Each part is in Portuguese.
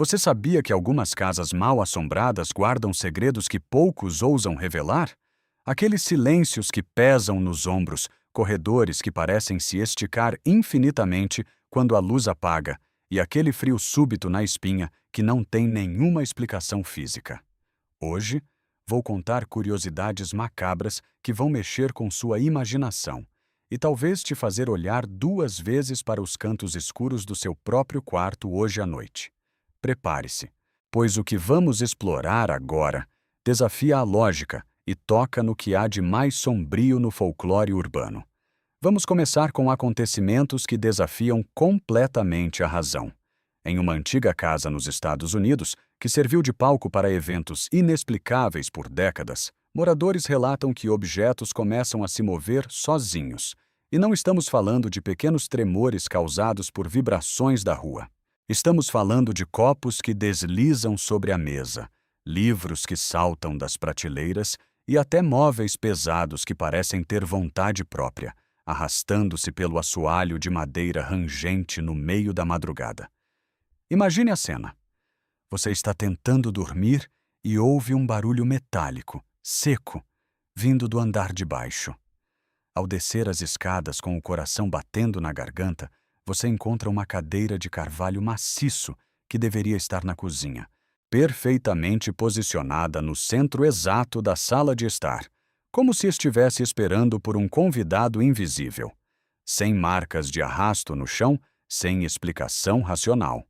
Você sabia que algumas casas mal assombradas guardam segredos que poucos ousam revelar? Aqueles silêncios que pesam nos ombros, corredores que parecem se esticar infinitamente quando a luz apaga, e aquele frio súbito na espinha que não tem nenhuma explicação física. Hoje, vou contar curiosidades macabras que vão mexer com sua imaginação e talvez te fazer olhar 2 vezes para os cantos escuros do seu próprio quarto hoje à noite. Prepare-se, pois o que vamos explorar agora desafia a lógica e toca no que há de mais sombrio no folclore urbano. Vamos começar com acontecimentos que desafiam completamente a razão. Em uma antiga casa nos Estados Unidos, que serviu de palco para eventos inexplicáveis por décadas, moradores relatam que objetos começam a se mover sozinhos. E não estamos falando de pequenos tremores causados por vibrações da rua. Estamos falando de copos que deslizam sobre a mesa, livros que saltam das prateleiras e até móveis pesados que parecem ter vontade própria, arrastando-se pelo assoalho de madeira rangente no meio da madrugada. Imagine a cena. Você está tentando dormir e ouve um barulho metálico, seco, vindo do andar de baixo. Ao descer as escadas com o coração batendo na garganta, você encontra uma cadeira de carvalho maciço que deveria estar na cozinha, perfeitamente posicionada no centro exato da sala de estar, como se estivesse esperando por um convidado invisível. Sem marcas de arrasto no chão, sem explicação racional.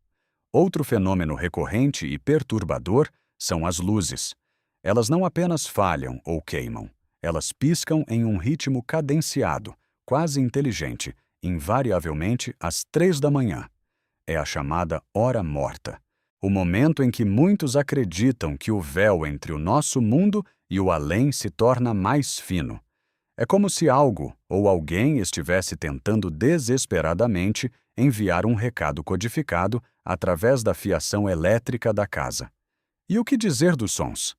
Outro fenômeno recorrente e perturbador são as luzes. Elas não apenas falham ou queimam, elas piscam em um ritmo cadenciado, quase inteligente, invariavelmente às 3 da manhã. É a chamada hora morta, o momento em que muitos acreditam que o véu entre o nosso mundo e o além se torna mais fino. É como se algo ou alguém estivesse tentando desesperadamente enviar um recado codificado através da fiação elétrica da casa. E o que dizer dos sons?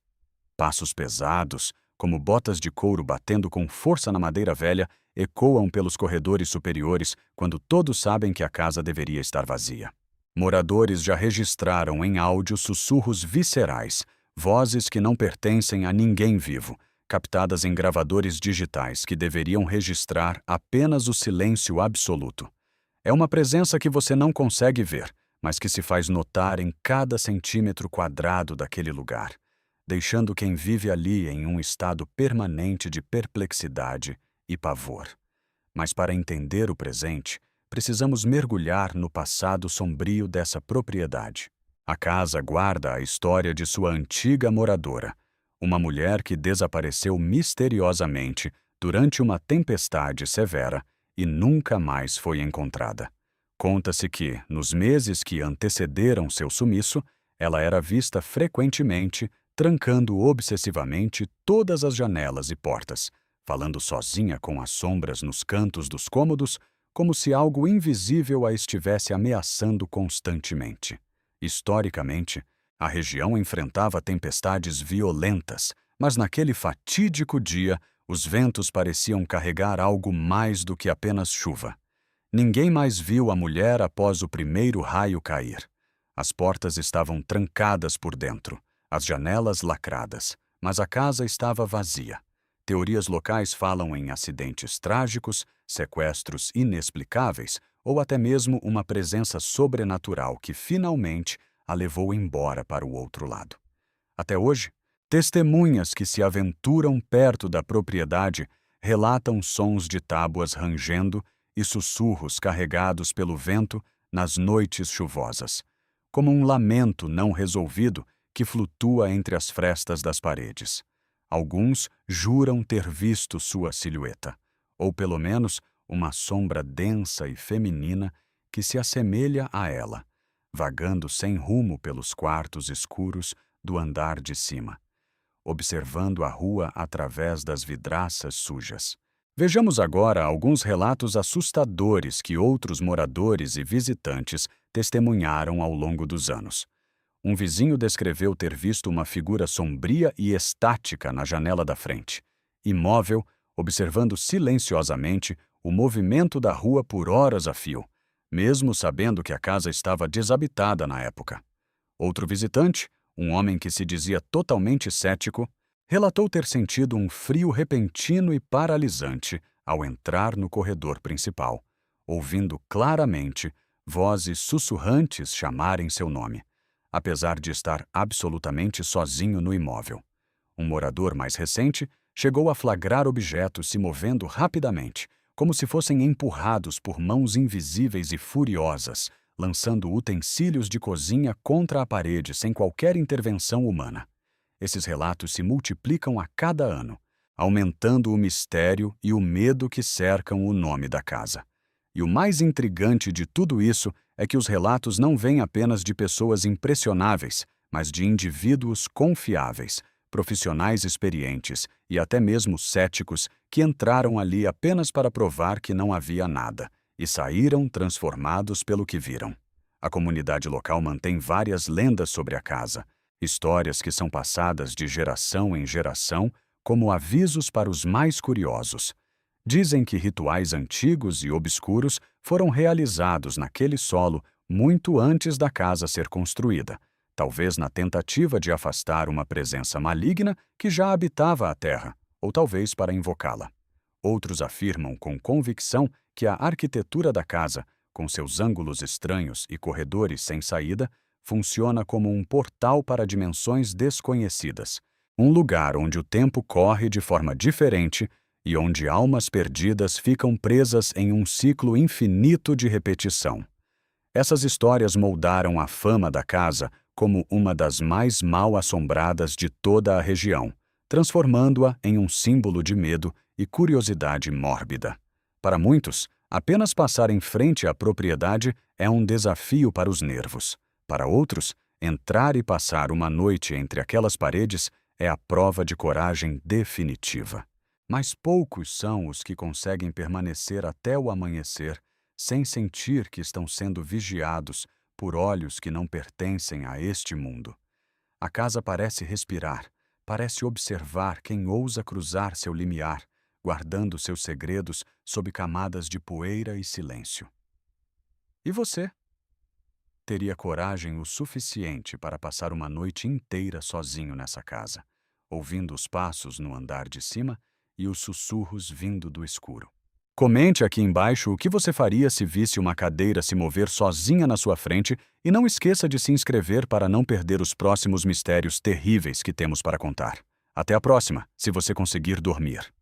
Passos pesados, como botas de couro batendo com força na madeira velha, ecoam pelos corredores superiores quando todos sabem que a casa deveria estar vazia. Moradores já registraram em áudio sussurros viscerais, vozes que não pertencem a ninguém vivo, captadas em gravadores digitais que deveriam registrar apenas o silêncio absoluto. É uma presença que você não consegue ver, mas que se faz notar em cada centímetro quadrado daquele lugar, deixando quem vive ali em um estado permanente de perplexidade e pavor. Mas para entender o presente, precisamos mergulhar no passado sombrio dessa propriedade. A casa guarda a história de sua antiga moradora, uma mulher que desapareceu misteriosamente durante uma tempestade severa e nunca mais foi encontrada. Conta-se que, nos meses que antecederam seu sumiço, ela era vista frequentemente trancando obsessivamente todas as janelas e portas, falando sozinha com as sombras nos cantos dos cômodos, como se algo invisível a estivesse ameaçando constantemente. Historicamente, a região enfrentava tempestades violentas, mas naquele fatídico dia, os ventos pareciam carregar algo mais do que apenas chuva. Ninguém mais viu a mulher após o primeiro raio cair. As portas estavam trancadas por dentro, as janelas lacradas, mas a casa estava vazia. Teorias locais falam em acidentes trágicos, sequestros inexplicáveis ou até mesmo uma presença sobrenatural que finalmente a levou embora para o outro lado. Até hoje, testemunhas que se aventuram perto da propriedade relatam sons de tábuas rangendo e sussurros carregados pelo vento nas noites chuvosas, como um lamento não resolvido que flutua entre as frestas das paredes. Alguns juram ter visto sua silhueta, ou pelo menos uma sombra densa e feminina que se assemelha a ela, vagando sem rumo pelos quartos escuros do andar de cima, observando a rua através das vidraças sujas. Vejamos agora alguns relatos assustadores que outros moradores e visitantes testemunharam ao longo dos anos. Um vizinho descreveu ter visto uma figura sombria e estática na janela da frente, imóvel, observando silenciosamente o movimento da rua por horas a fio, mesmo sabendo que a casa estava desabitada na época. Outro visitante, um homem que se dizia totalmente cético, relatou ter sentido um frio repentino e paralisante ao entrar no corredor principal, ouvindo claramente vozes sussurrantes chamarem seu nome, apesar de estar absolutamente sozinho no imóvel. Um morador mais recente chegou a flagrar objetos se movendo rapidamente, como se fossem empurrados por mãos invisíveis e furiosas, lançando utensílios de cozinha contra a parede sem qualquer intervenção humana. Esses relatos se multiplicam a cada ano, aumentando o mistério e o medo que cercam o nome da casa. E o mais intrigante de tudo isso é que os relatos não vêm apenas de pessoas impressionáveis, mas de indivíduos confiáveis, profissionais experientes e até mesmo céticos que entraram ali apenas para provar que não havia nada e saíram transformados pelo que viram. A comunidade local mantém várias lendas sobre a casa, histórias que são passadas de geração em geração como avisos para os mais curiosos. Dizem que rituais antigos e obscuros foram realizados naquele solo muito antes da casa ser construída, talvez na tentativa de afastar uma presença maligna que já habitava a terra, ou talvez para invocá-la. Outros afirmam com convicção que a arquitetura da casa, com seus ângulos estranhos e corredores sem saída, funciona como um portal para dimensões desconhecidas, um lugar onde o tempo corre de forma diferente e onde almas perdidas ficam presas em um ciclo infinito de repetição. Essas histórias moldaram a fama da casa como uma das mais mal-assombradas de toda a região, transformando-a em um símbolo de medo e curiosidade mórbida. Para muitos, apenas passar em frente à propriedade é um desafio para os nervos. Para outros, entrar e passar uma noite entre aquelas paredes é a prova de coragem definitiva. Mas poucos são os que conseguem permanecer até o amanhecer sem sentir que estão sendo vigiados por olhos que não pertencem a este mundo. A casa parece respirar, parece observar quem ousa cruzar seu limiar, guardando seus segredos sob camadas de poeira e silêncio. E você? Teria coragem o suficiente para passar uma noite inteira sozinho nessa casa, ouvindo os passos no andar de cima e os sussurros vindo do escuro? Comente aqui embaixo o que você faria se visse uma cadeira se mover sozinha na sua frente e não esqueça de se inscrever para não perder os próximos mistérios terríveis que temos para contar. Até a próxima, se você conseguir dormir.